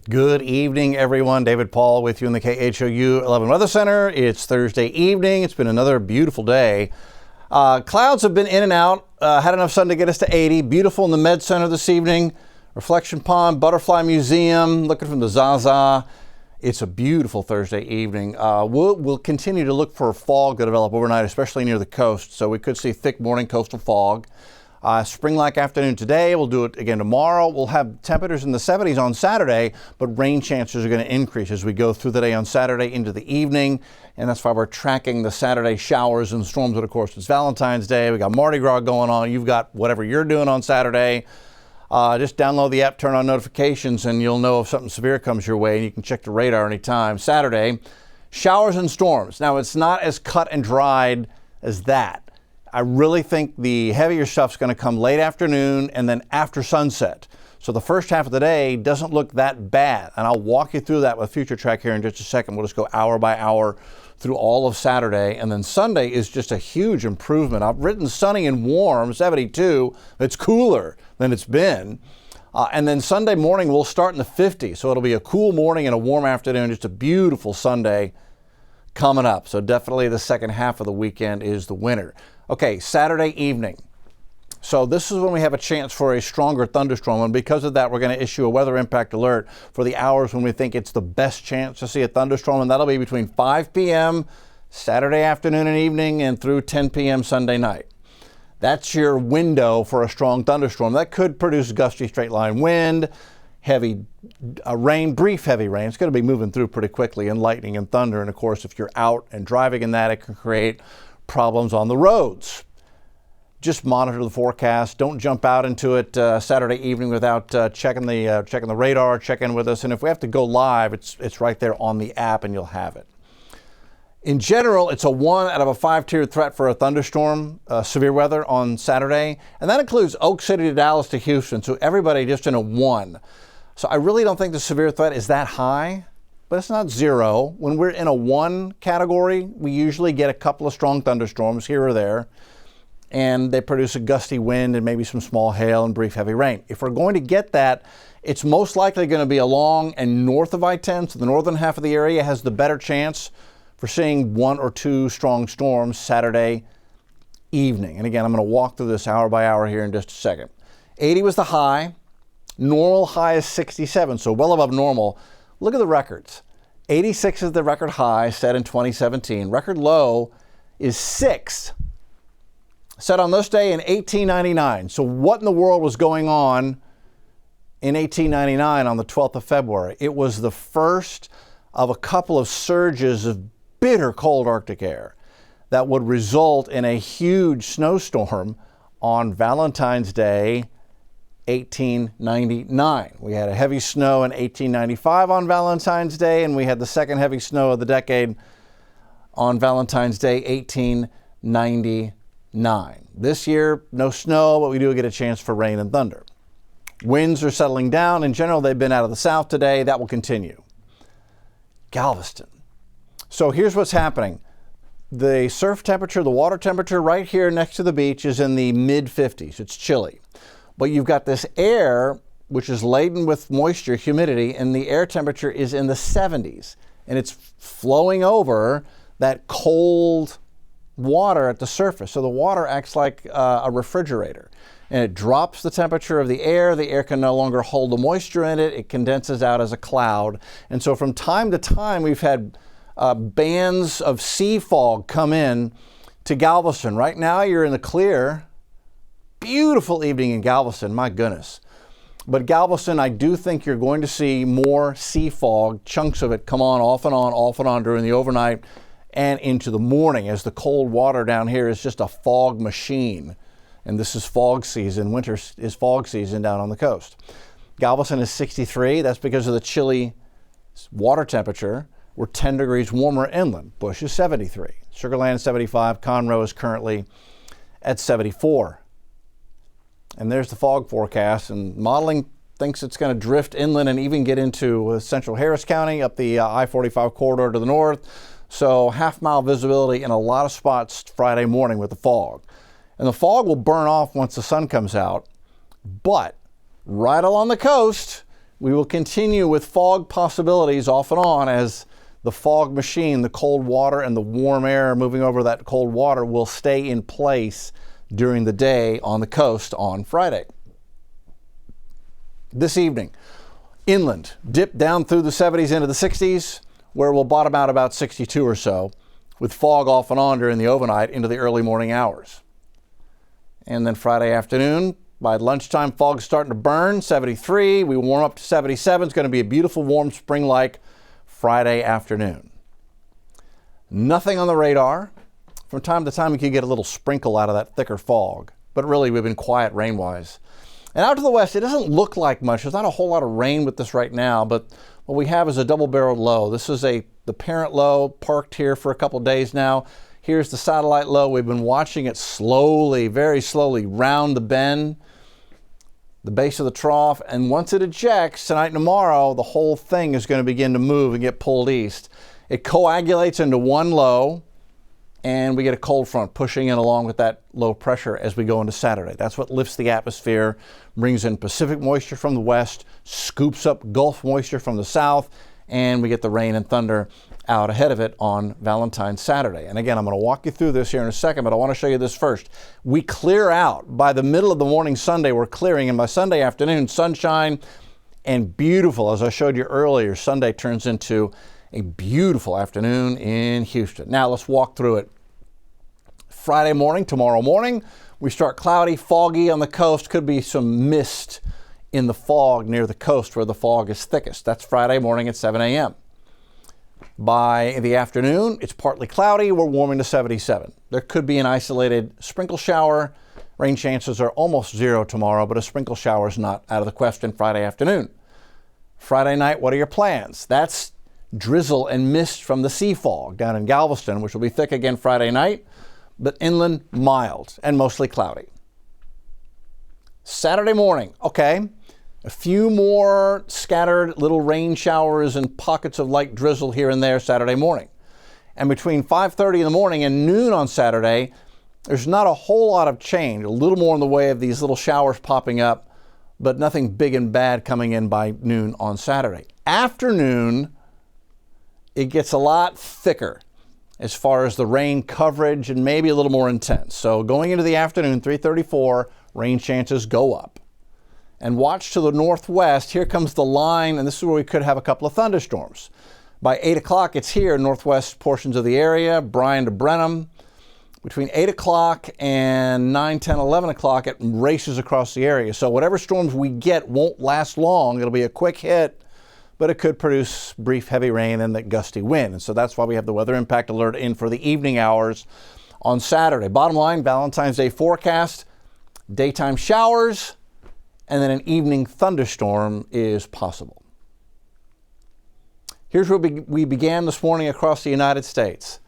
Good evening, everyone. David Paul with you in the KHOU 11 Weather Center. It's Thursday evening. It's been another beautiful day. Clouds have been in and out. Had enough sun to get us to 80. Beautiful in the Med Center this evening. Reflection Pond, Butterfly Museum, looking from the Zaza. It's a beautiful Thursday evening. We'll continue to look for fog to develop overnight, especially near the coast. So we could see thick morning coastal fog. Spring-like afternoon today. We'll do it again tomorrow. We'll have temperatures in the 70s on Saturday, but rain chances are going to increase as we go through the day on Saturday into the evening. And that's why we're tracking the Saturday showers and storms. But of course, it's Valentine's Day. We got Mardi Gras going on. You've got whatever you're doing on Saturday. Just download the app, turn on notifications, and you'll know if something severe comes your way, and you can check the radar anytime. Saturday, showers and storms. Now, it's not as cut and dried as that. I really think the heavier stuff's going to come late afternoon and then after sunset. So the first half of the day doesn't look that bad. And I'll walk you through that with Future Track here in just a second. We'll just go hour by hour through all of Saturday. And then Sunday is just a huge improvement. I've written sunny and warm, 72. It's cooler than it's been. And then Sunday morning we'll start in the 50s. So it'll be a cool morning and a warm afternoon. Just a beautiful Sunday coming up. So definitely the second half of the weekend is the winner. Okay, Saturday evening. So this is when we have a chance for a stronger thunderstorm, and because of that, we're going to issue a weather impact alert for the hours when we think it's the best chance to see a thunderstorm, and that'll be between 5 p.m. Saturday afternoon and evening and through 10 p.m. Sunday night. That's your window for a strong thunderstorm. That could produce gusty straight line wind, heavy rain, brief heavy rain. It's going to be moving through pretty quickly, and lightning and thunder. And of course, if you're out and driving in that, it can create problems on the roads. Just monitor the forecast. Don't jump out into it Saturday evening without checking the radar, check in with us. And if we have to go live, it's right there on the app and you'll have it. In general, it's a 1 out of a 5-tier threat for a thunderstorm, severe weather on Saturday. And that includes Oak City to Dallas to Houston. So everybody just in a 1. So I really don't think the severe threat is that high. But it's not 0. When we're in a 1 category, we usually get a couple of strong thunderstorms here or there, and they produce a gusty wind and maybe some small hail and brief heavy rain. If we're going to get that, it's most likely going to be along and north of I-10, so the northern half of the area has the better chance for seeing 1 or 2 strong storms Saturday evening. And again, I'm going to walk through this hour by hour here in just a second. 80 was the high. Normal high is 67, so well above normal. Look at the records. 86 is the record high set in 2017. Record low is 6, set on this day in 1899. So what in the world was going on in 1899 on the 12th of February? It was the first of a couple of surges of bitter cold Arctic air that would result in a huge snowstorm on Valentine's Day, 1899. We had a heavy snow in 1895 on Valentine's Day, and we had the second heavy snow of the decade on Valentine's Day, 1899. This year, no snow, but we do get a chance for rain and thunder. Winds are settling down. In general, they've been out of the south today. That will continue. Galveston. So here's what's happening. The surf temperature, the water temperature right here next to the beach is in the mid-50s. It's chilly. But you've got this air, which is laden with moisture, humidity, and the air temperature is in the 70s. And it's flowing over that cold water at the surface. So the water acts like a refrigerator. And it drops the temperature of the air. The air can no longer hold the moisture in it. It condenses out as a cloud. And so from time to time, we've had bands of sea fog come in to Galveston. Right now, you're in the clear. Beautiful evening in Galveston, my goodness. But Galveston, I do think you're going to see more sea fog, chunks of it come on, off and on during the overnight and into the morning, as the cold water down here is just a fog machine. And this is fog season. Winter is fog season down on the coast. Galveston is 63. That's because of the chilly water temperature. We're 10 degrees warmer inland. Bush is 73. Sugar Land 75. Conroe is currently at 74. And there's the fog forecast, and modeling thinks it's going to drift inland and even get into central Harris County up the I-45 corridor to the north. So half-mile visibility in a lot of spots Friday morning with the fog. And the fog will burn off once the sun comes out. But right along the coast, We will continue with fog possibilities off and on as the fog machine, the cold water and the warm air moving over that cold water will stay in place during the day on the coast on Friday. This evening, inland, dip down through the 70s into the 60s, where we'll bottom out about 62 or so, with fog off and on during the overnight into the early morning hours. And then Friday afternoon, by lunchtime, fog's starting to burn, 73. We warm up to 77. It's going to be a beautiful, warm, spring-like Friday afternoon. Nothing on the radar. From time to time, we could get a little sprinkle out of that thicker fog. But really, we've been quiet rain-wise. And out to the west, it doesn't look like much. There's not a whole lot of rain with this right now, but what we have is a double-barreled low. This is the parent low, parked here for a couple days now. Here's the satellite low. We've been watching it slowly, very slowly, round the bend, the base of the trough, and once it ejects tonight and tomorrow, the whole thing is going to begin to move and get pulled east. It coagulates into one low, and we get a cold front pushing in along with that low pressure as we go into Saturday. That's what lifts the atmosphere, brings in Pacific moisture from the west, scoops up Gulf moisture from the south, and we get the rain and thunder out ahead of it on Valentine Saturday. And again, I'm going to walk you through this here in a second, but I want to show you this first. We clear out. By the middle of the morning Sunday, we're clearing, and by Sunday afternoon, sunshine and beautiful. As I showed you earlier, Sunday turns into a beautiful afternoon in Houston. Now let's walk through it. Friday morning, tomorrow morning, we start cloudy, foggy on the coast. Could be some mist in the fog near the coast where the fog is thickest. That's Friday morning at 7 a.m. By the afternoon, it's partly cloudy. We're warming to 77. There could be an isolated sprinkle shower. Rain chances are almost zero tomorrow, but a sprinkle shower is not out of the question Friday afternoon. Friday night, what are your plans? That's drizzle and mist from the sea fog down in Galveston, which will be thick again Friday night, but inland mild and mostly cloudy. Saturday morning, okay, a few more scattered little rain showers and pockets of light drizzle here and there Saturday morning. And between 5:30 in the morning and noon on Saturday, there's not a whole lot of change, a little more in the way of these little showers popping up, but nothing big and bad coming in by noon on Saturday. Afternoon, it gets a lot thicker as far as the rain coverage and maybe a little more intense. So going into the afternoon, 3:34, rain chances go up. And watch to the northwest. Here comes the line, and this is where we could have a couple of thunderstorms. By 8 o'clock, it's here, northwest portions of the area, Bryan to Brenham. Between 8 o'clock and 9, 10, 11 o'clock, it races across the area. So whatever storms we get won't last long. It'll be a quick hit, but it could produce brief heavy rain and that gusty wind. And so that's why we have the weather impact alert in for the evening hours on Saturday. Bottom line, Valentine's Day forecast, daytime showers, and then an evening thunderstorm is possible. Here's where we began this morning across the United States.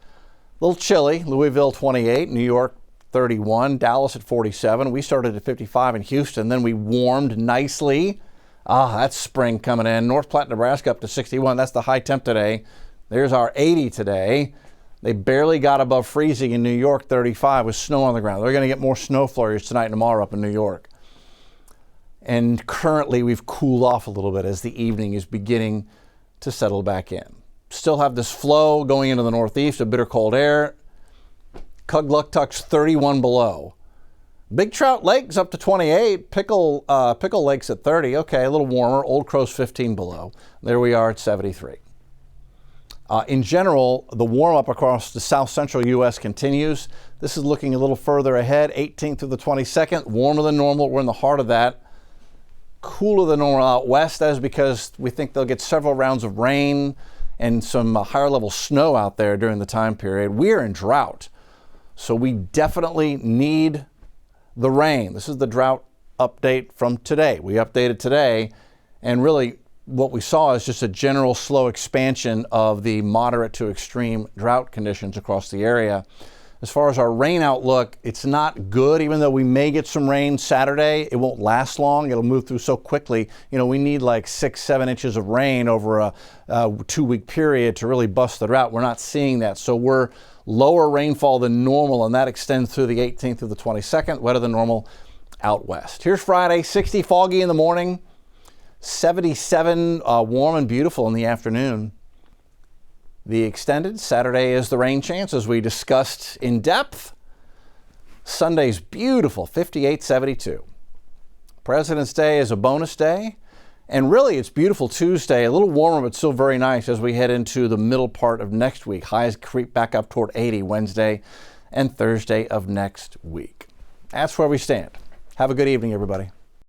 A little chilly, Louisville 28, New York 31, Dallas at 47. We started at 55 in Houston, then we warmed nicely. That's spring coming in. North Platte, Nebraska up to 61. That's the high temp today. There's our 80 today. They barely got above freezing in New York, 35, with snow on the ground. They're going to get more snow flurries tonight and tomorrow up in New York. And currently we've cooled off a little bit as the evening is beginning to settle back in. Still have this flow going into the northeast of bitter cold air. Kugluktuk's 31 below. Big Trout Lake's up to 28. Pickle Lake's at 30. Okay, a little warmer. Old Crow's 15 below. There we are at 73. In general, the warm-up across the south-central U.S. continues. This is looking a little further ahead, 18th through the 22nd. Warmer than normal. We're in the heart of that. Cooler than normal out west. That is because we think they'll get several rounds of rain and some higher level snow out there during the time period. We're in drought, so we definitely need the rain. This is the drought update from today. We updated today, and really what we saw is just a general slow expansion of the moderate to extreme drought conditions across the area. As far as our rain outlook, it's not good. Even though we may get some rain Saturday, it won't last long. It'll move through so quickly. You know, we need like 6-7 inches of rain over a 2-week period to really bust the drought. We're not seeing that. So we're lower rainfall than normal, and that extends through the 18th through the 22nd, wetter than normal out west. Here's Friday, 60, foggy in the morning. 77, warm and beautiful in the afternoon. The extended Saturday is the rain chance, as we discussed in depth. Sunday's beautiful, 58, 72. President's Day is a bonus day. And really, it's beautiful Tuesday, a little warmer, but still very nice as we head into the middle part of next week. Highs creep back up toward 80 Wednesday and Thursday of next week. That's where we stand. Have a good evening, everybody.